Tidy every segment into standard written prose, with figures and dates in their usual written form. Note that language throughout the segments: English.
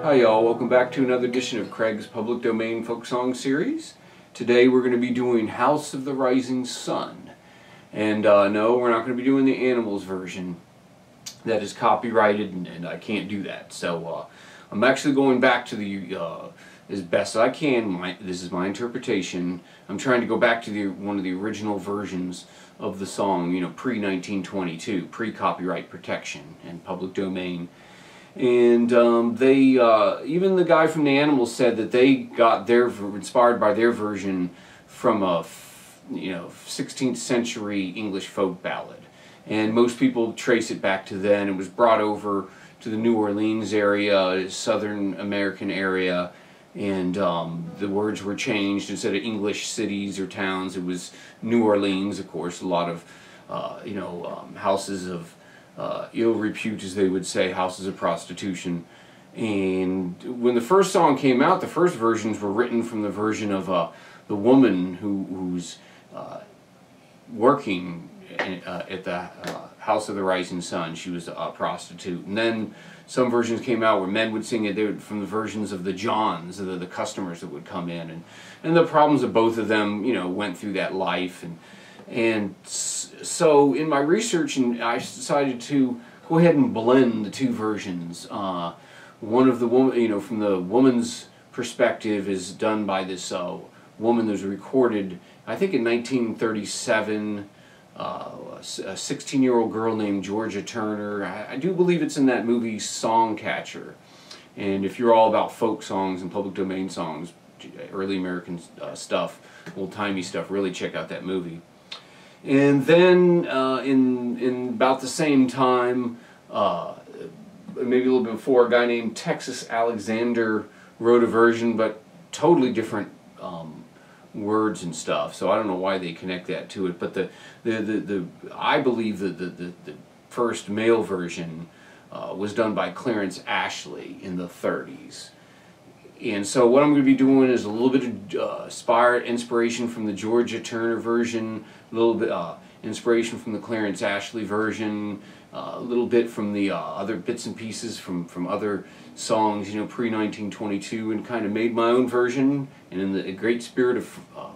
Hi y'all, welcome back to another edition of Craig's Public Domain Folk Song Series. Today we're going to be doing House of the Rising Sun. And no, we're not going to be doing the Animals version. That is copyrighted and I can't do that. So I'm actually going back to the, as best as I can, this is my interpretation. I'm trying to go back to one of the original versions of the song, you know, pre-1922, pre-copyright protection and public domain. And they, even the guy from the Animals said that they got inspired by their version from a, 16th century English folk ballad. And most people trace it back to then. It was brought over to the New Orleans area, Southern American area, and the words were changed. Instead of English cities or towns, it was New Orleans, of course. A lot of, houses of ill repute, as they would say, houses of prostitution. And when the first song came out, the first versions were written from the version of the woman who's working at the House of the Rising Sun. She was a prostitute. And then some versions came out where men would sing it. They were from the versions of the Johns, the customers that would come in. And the problems of both of them, went through that life. And so in my research, I decided to go ahead and blend the two versions. One of the woman, from the woman's perspective, is done by this woman that was recorded, I think in 1937, a 16-year-old girl named Georgia Turner. I do believe it's in that movie Songcatcher. And if you're all about folk songs and public domain songs, early American stuff, old-timey stuff, really check out that movie. And then in about the same time, maybe a little bit before, a guy named Texas Alexander wrote a version, but totally different words and stuff. So I don't know why they connect that to it. But I believe the first male version was done by Clarence Ashley in the 30s. And so what I'm going to be doing is a little bit of inspiration from the Georgia Turner version, a little bit inspiration from the Clarence Ashley version, a little bit from the other bits and pieces from other songs, pre-1922, and kind of made my own version. And in the great spirit of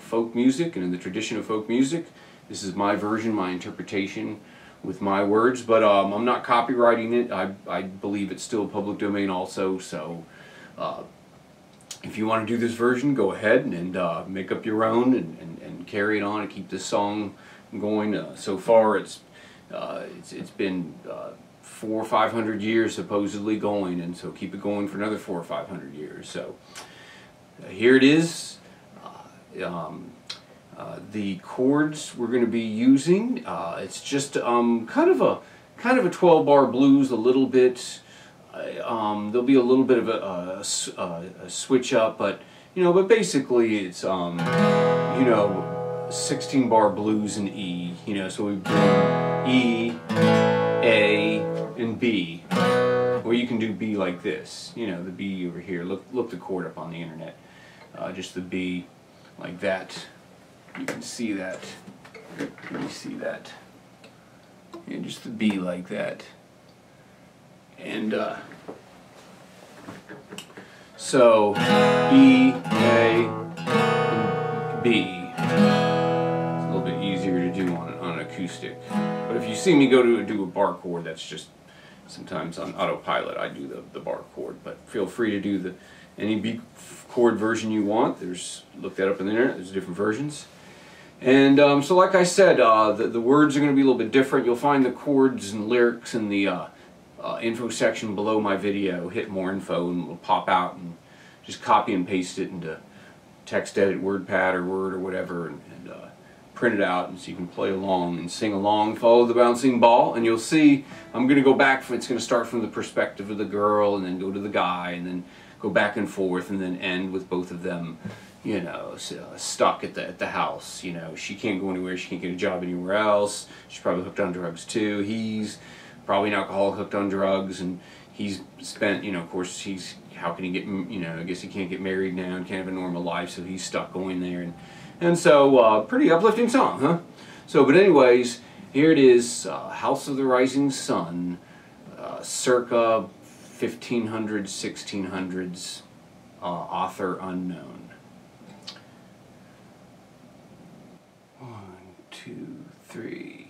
folk music and in the tradition of folk music, this is my version, my interpretation with my words. But I'm not copywriting it. I believe it's still public domain also. So if you want to do this version, go ahead and make up your own and carry it on and keep this song going. So far, it's been 400 or 500 years supposedly going, and so keep it going for another 400 or 500 years. So here it is. The chords we're going to be using. It's just kind of a 12-bar blues, a little bit. There'll be a little bit of a switch up, but basically it's 16-bar blues in E. So we've done E, A, and B. Or you can do B like this. The B over here. Look the chord up on the internet. Just the B like that. You can see that. Let me see that. And just the B like that. And so E, A, and B. It's a little bit easier to do on an acoustic. But if you see me go to do a bar chord, that's just sometimes on autopilot I do the bar chord. But feel free to do any B chord version you want. Look that up on the internet. There's different versions. And so like I said, the words are going to be a little bit different. You'll find the chords and lyrics in the info section below my video. Hit more info and it'll pop out, and just copy and paste it into text edit, WordPad or Word or whatever, and print it out, and so you can play along and sing along, follow the bouncing ball. And you'll see I'm going to go back, it's going to start from the perspective of the girl and then go to the guy and then go back and forth and then end with both of them stuck at the house. She can't go anywhere, she can't get a job anywhere else, she's probably hooked on drugs too, he's probably an alcoholic hooked on drugs, and he's spent, of course, how can he get, I guess he can't get married now and can't have a normal life, so he's stuck going there, and so, pretty uplifting song, huh? So, but anyways, here it is, House of the Rising Sun, circa 1500s, 1600s, author unknown. 1, 2, 3.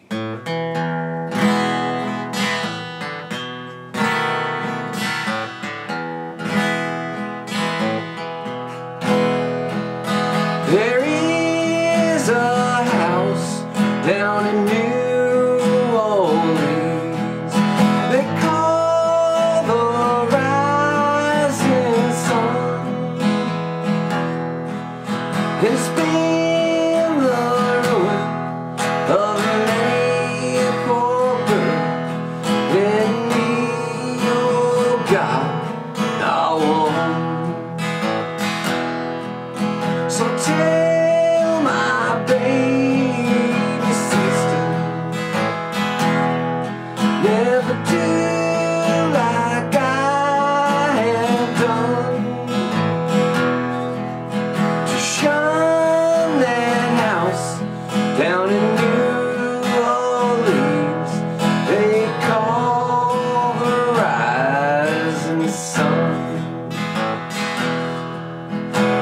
There is a house down in New Orleans they call the Rising Sun. It's been the ruin of many a poor girl and me, oh God, now one. So tell my baby sister, never do like I have done. To shun that house down in New Orleans they call the Rising Sun.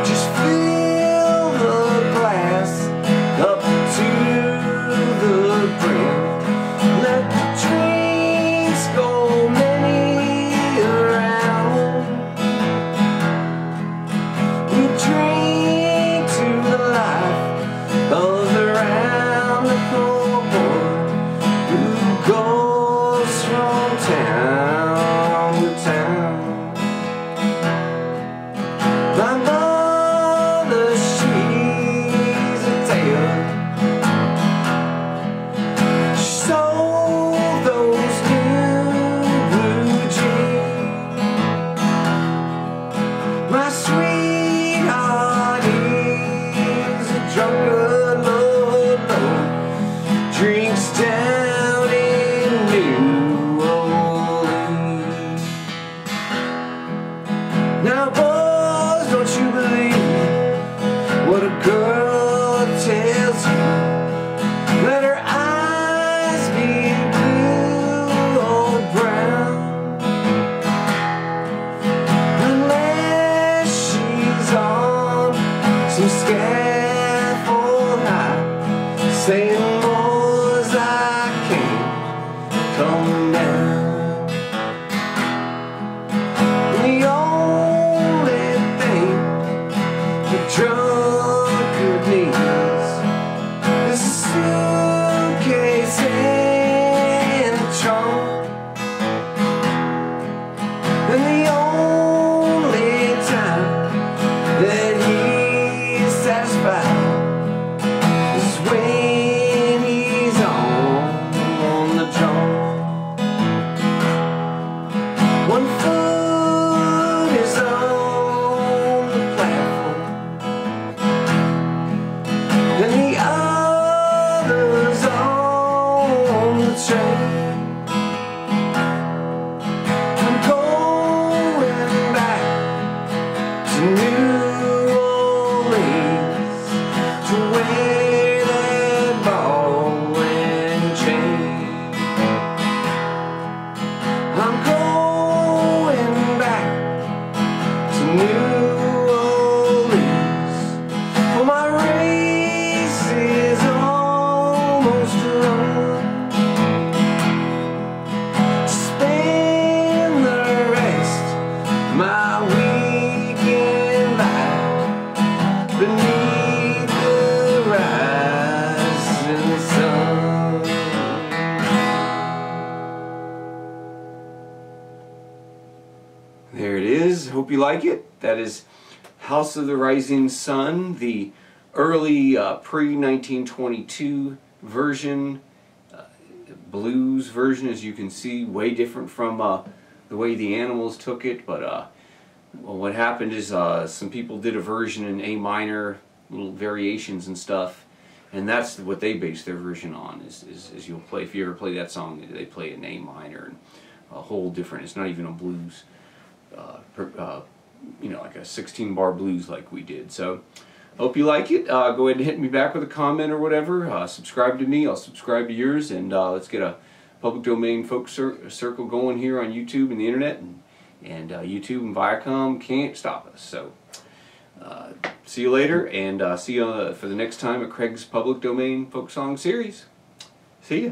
Just fill the glass up to the brim. Let the drinks go many around. We drink to the life of the round-the-clock boy who goes from town to town. My mother, she's a Tailor. She sold those new blue jeans. My sweetheart is a drunkard, Lord, drinks down in New Orleans. Now boys, don't you believe what a girl tells you? Let her eyes be blue or brown, unless she's on some scaffold high, saying, boys, I can't come down. And the only thing the drunkard needs is a suitcase and a trunk. And the only time that he's satisfied is when he's on the jump. One foot is on the platform and the other's on the train. I'm going back to New Orleans to wear that ball and chain. I'm going back to New Orleans, for my race is almost run. To spend the rest of my weekend life beneath the rising sun. There it is. Hope you like it. That is House of the Rising Sun, the early pre-1922 version, blues version, as you can see, way different from the way the Animals took it. But well, what happened is some people did a version in A minor, little variations and stuff, and that's what they based their version on. Is you'll play, if you ever play that song, they play it in A minor, and a whole different. It's not even a blues. You know, like a 16-bar blues like we did. So, hope you like it. Go ahead and hit me back with a comment or whatever. Subscribe to me. I'll subscribe to yours, and let's get a public domain folk circle going here on YouTube and the internet, and And YouTube and Viacom can't stop us. So see you later, and see you for the next time at Craig's Public Domain Folk Song Series. See ya.